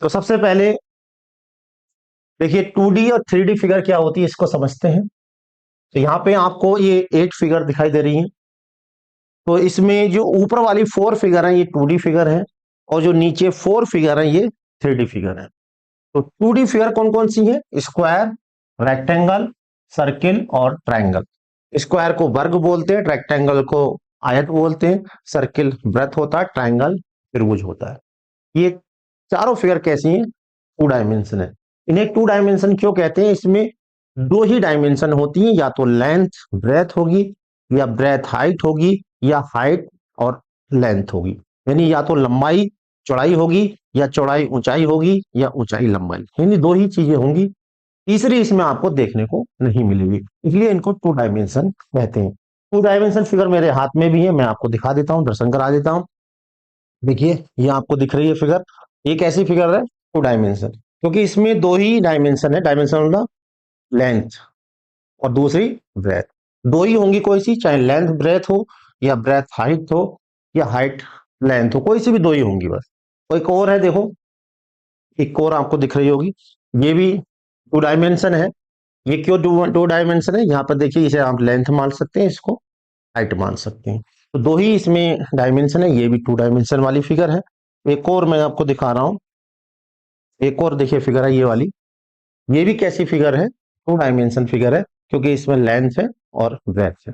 तो सबसे पहले देखिए 2D और 3D फिगर क्या होती है इसको समझते हैं। तो यहाँ पे आपको ये 8 फिगर दिखाई दे रही है। तो इसमें जो ऊपर वाली 4 फिगर है ये 2D फिगर है, और जो नीचे 4 फिगर है ये 3D फिगर है। तो 2D फिगर कौन कौन सी है? स्क्वायर, रेक्टेंगल, सर्किल और ट्रायंगल। स्क्वायर को वर्ग बोलते हैं, रेक्टेंगल को आयत बोलते हैं, सर्किल वृत्त होता है, ट्रायंगल त्रिभुज होता है। ये चारों फिगर कैसी हैं? 2 डायमेंशन है। इन्हें 2 डायमेंशन क्यों कहते हैं? इसमें दो ही डायमेंशन होती है, या तो लेंथ ब्रेथ होगी, या ब्रेथ हाइट होगी, या हाइट और लेंथ होगी। यानी या तो लंबाई चौड़ाई होगी, या चौड़ाई ऊंचाई होगी, या ऊंचाई लंबाई, यानी दो ही चीजें होंगी। तीसरी इसमें आपको देखने को नहीं मिलेगी, इसलिए इनको 2 डायमेंशन कहते हैं। 2 डायमेंशन फिगर मेरे हाथ में भी है, मैं आपको दिखा देता हूं, दर्शन करा देता हूं। देखिए ये आपको दिख रही है फिगर, ये कैसी फिगर है? 2 डायमेंशन, क्योंकि इसमें दो ही डायमेंशन है, डायमेंशन मतलब लेंथ और दूसरी ब्रेथ। दो ही होंगी कोई सी, चाहे लेंथ ब्रेथ हो, या ब्रेथ हाइट हो, या हाइट लेंथ हो, कोई सी भी दो ही होंगी बस। और एक और है, देखो एक और आपको दिख रही होगी, ये भी 2 डायमेंशन है। ये क्यों 2 डायमेंशन है? यहाँ पर देखिए, इसे आप लेंथ मान सकते हैं, इसको हाइट मान सकते हैं। तो दो ही इसमें डायमेंशन है, ये भी 2 डायमेंशन वाली फिगर है। एक और मैं आपको दिखा रहा हूं, एक और देखिए फिगर है ये वाली। ये भी कैसी फिगर है? 2 डायमेंशन फिगर है, क्योंकि इसमें लेंथ है और ब्रेथ है।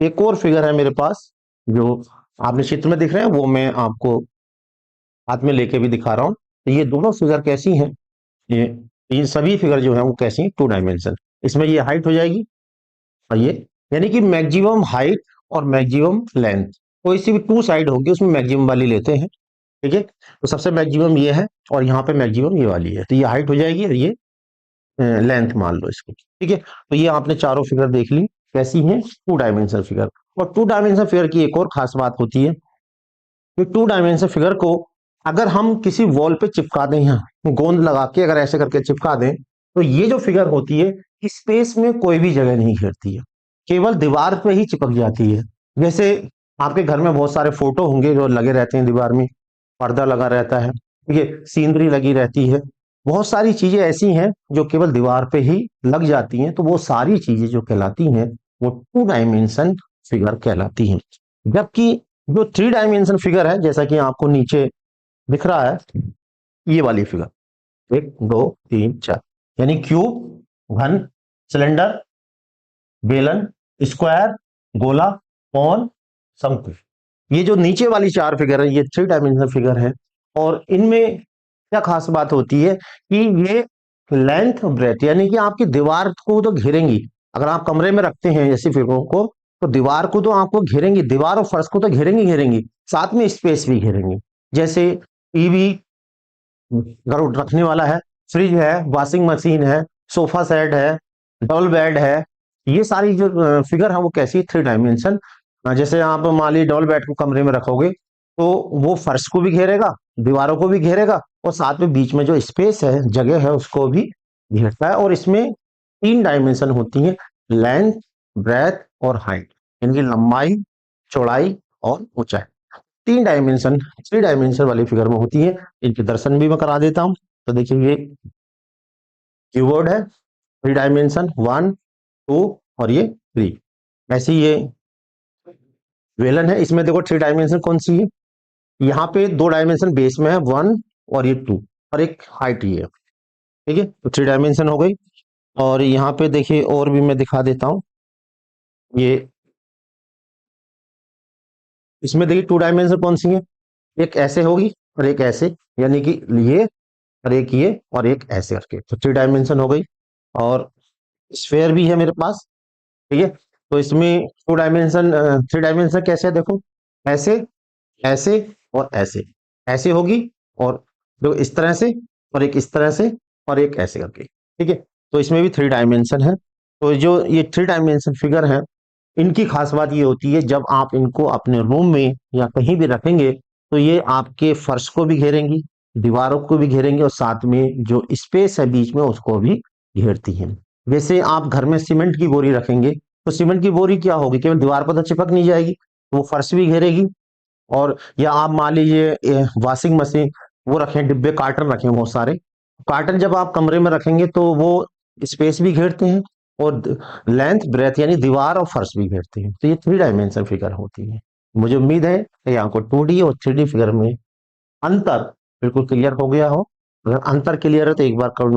एक और फिगर है मेरे पास, जो आपने चित्र में दिख रहे हैं, वो मैं आपको हाथ में लेके भी दिखा रहा हूँ। तो ये दोनों फिगर कैसी हैं? ये ये सभी फिगर जो है वो कैसी हैं? 2 डायमेंशन। इसमें ये हाइट हो जाएगी, और ये, यानी कि मैक्सिमम हाइट और मैक्सिमम लेंथ कोई सी भी 2 साइड होगी, उसमें मैक्सिमम वाली लेते हैं। ठीक है, तो सबसे मैक्सिमम ये है, और यहाँ पे मैक्सिमम ये वाली है, तो ये हाइट हो जाएगी, और ये लेंथ मान लो इसको। ठीक है, तो ये आपने चारों फिगर देख ली, कैसी हैं? 2 डायमेंशन फिगर। और 2 डायमेंशन फिगर की एक और खास बात होती है कि 2 डायमेंशन फिगर को अगर हम किसी वॉल पे चिपका दें, यहाँ गोंद लगा के अगर ऐसे करके चिपका दें, तो ये जो फिगर होती है स्पेस में कोई भी जगह नहीं घेरती है, केवल दीवार पे ही चिपक जाती है। जैसे आपके घर में बहुत सारे फोटो होंगे जो लगे रहते हैं दीवार में, पर्दा लगा रहता है, ठीक है, सीनरी लगी रहती है, बहुत सारी चीजें ऐसी हैं जो केवल दीवार पे ही लग जाती हैं, तो वो सारी चीजें जो कहलाती हैं वो 2 डायमेंशन फिगर कहलाती हैं। जबकि जो 3 डायमेंशन फिगर है, जैसा कि आपको नीचे दिख रहा है, ये वाली फिगर 1 2 3 4, यानी क्यूब, घन, सिलेंडर, बेलन, स्क्वायर, गोला, कौन, शंकु। ये जो नीचे वाली 4 फिगर है ये 3 डायमेंशनल फिगर है। और इनमें क्या खास बात होती है कि ये लेंथ ब्रेथ, यानी कि आपकी दीवार को तो घेरेंगी। अगर आप कमरे में रखते हैं ऐसी फिगरों को, तो दीवार को तो आपको घेरेंगी, दीवार और फर्श को तो घेरेंगी घेरेंगी, साथ में स्पेस भी घेरेंगी। जैसे टीवी घर रखने वाला है, फ्रिज है, वॉशिंग मशीन है, सोफा सेट है, डबल बेड है, ये सारी जो फिगर है वो कैसी? 3 डायमेंशन। जैसे आप मान लीजिए डबल बेड को कमरे में रखोगे, तो वो फर्श को भी घेरेगा, दीवारों को भी घेरेगा, और साथ में बीच में जो स्पेस है, जगह है, उसको भी घेरता है। और इसमें 3 डायमेंशन होती है, लेंथ, ब्रेथ और हाइट, इनकी लंबाई, चौड़ाई और ऊंचाई। 3 डायमेंशन, 3 डायमेंशन वाली फिगर में होती है। इनके दर्शन भी मैं करा देता हूं। तो देखिए ये कीबोर्ड है, 3 डायमेंशन, 1 2 और ये 3। ऐसे ये वेलन है, इसमें देखो 3 डायमेंशन कौन सी है? यहाँ पे 2 डायमेंशन बेस में है, 1 और ये 2, और एक हाइट ये है। ठीक है, तो 3 डायमेंशन हो गई। और यहाँ पे देखिए और भी मैं दिखा देता हूँ, ये इसमें देखिए 2 डायमेंशन कौन सी है? एक ऐसे होगी और एक ऐसे, यानी कि ये और एक ये और एक ऐसे करके, तो 3 डायमेंशन हो गई। और स्फेयर भी है मेरे पास। ठीक है, तो इसमें 2 डायमेंशन, 3 डायमेंशन कैसे है? देखो ऐसे, ऐसे और ऐसे, ऐसे होगी, और दो इस तरह से, और एक इस तरह से, और एक ऐसे करके। ठीक है, तो इसमें भी 3 डायमेंशन है। तो जो ये 3 डायमेंशन फिगर है, इनकी खास बात ये होती है, जब आप इनको अपने रूम में या कहीं भी रखेंगे, तो ये आपके फर्श को भी घेरेंगी, दीवारों को भी घेरेंगे, और साथ में जो स्पेस है बीच में उसको भी घेरती हैं। वैसे आप घर में सीमेंट की बोरी रखेंगे, तो सीमेंट की बोरी क्या होगी? केवल दीवार पर तो चिपक नहीं जाएगी, वो फर्श भी घेरेगी। और या आप मान लीजिए वॉशिंग मशीन, वो रखे, डिब्बे कार्टन रखे बहुत सारे। कार्टन जब आप कमरे में रखेंगे तो वो स्पेस भी घेरते हैं, और लेंथ ब्रेथ यानी दीवार और फर्श भी घेरते हैं। तो ये 3 डायमेंशन फिगर होती है। मुझे उम्मीद है कि आपको 2D और 3D फिगर में अंतर बिल्कुल क्लियर हो गया हो। अगर अंतर क्लियर है तो एक बार कमेंट